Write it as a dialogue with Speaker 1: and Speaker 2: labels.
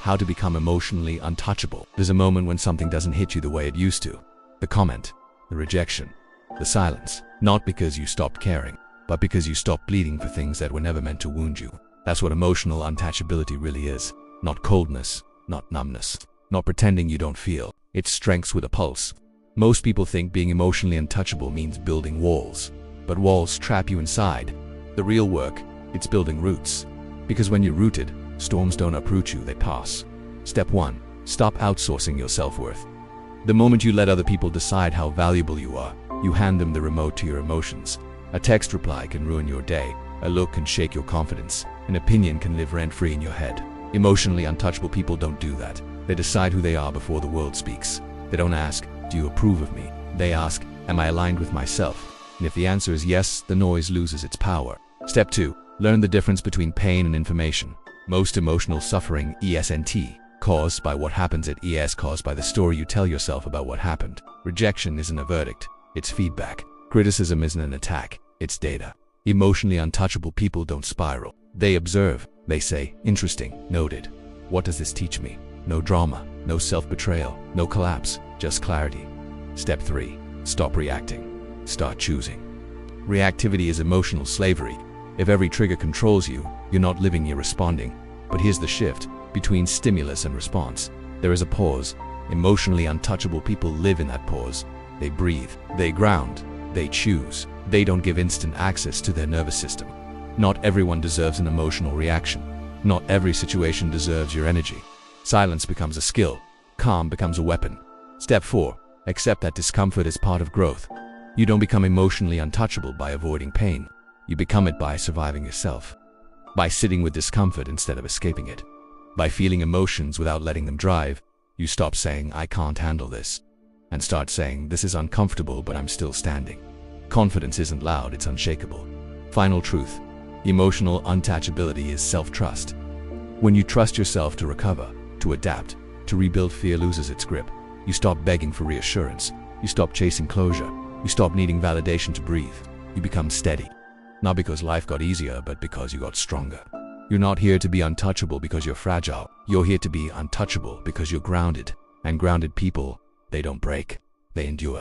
Speaker 1: How to become emotionally untouchable. There's a moment when something doesn't hit you the way it used to. The comment, the rejection, the silence. Not because you stopped caring, but because you stopped bleeding for things that were never meant to wound you. That's what emotional untouchability really is. Not coldness, not numbness, not pretending you don't feel. It's strength with a pulse. Most people think being emotionally untouchable means building walls. But walls trap you inside. The real work, it's building roots. Because when you're rooted, storms don't uproot you, they pass. Step 1. Stop outsourcing your self-worth. The moment you let other people decide how valuable you are, you hand them the remote to your emotions. A text reply can ruin your day. A look can shake your confidence. An opinion can live rent-free in your head. Emotionally untouchable people don't do that. They decide who they are before the world speaks. They don't ask, do you approve of me? They ask, am I aligned with myself? And if the answer is yes, the noise loses its power. Step 2. Learn the difference between pain and information. Most emotional suffering, ESNT, caused by what happens at ES caused by the story you tell yourself about what happened. Rejection isn't a verdict, it's feedback. Criticism isn't an attack, it's data. Emotionally untouchable people don't spiral. They observe. They say, interesting, noted. What does this teach me? No drama, no self-betrayal, no collapse, just clarity. Step 3. Stop reacting. Start choosing. Reactivity is emotional slavery. If every trigger controls you, you're not living, you're responding. But here's the shift. Between stimulus and response, there is a pause. Emotionally untouchable people live in that pause. They breathe, they ground, they choose. They don't give instant access to their nervous system. Not everyone deserves an emotional reaction. Not every situation deserves your energy. Silence becomes a skill. Calm becomes a weapon. Step 4. Accept that discomfort is part of growth. You don't become emotionally untouchable by avoiding pain. You become it by surviving yourself. By sitting with discomfort instead of escaping it. By feeling emotions without letting them drive, you stop saying, I can't handle this, and start saying, this is uncomfortable, but I'm still standing. Confidence isn't loud, it's unshakable. Final truth. Emotional untouchability is self-trust. When you trust yourself to recover, to adapt, to rebuild, fear loses its grip. You stop begging for reassurance. You stop chasing closure. You stop needing validation to breathe. You become steady. Not because life got easier, but because you got stronger. You're not here to be untouchable because you're fragile. You're here to be untouchable because you're grounded. And grounded people, they don't break, they endure.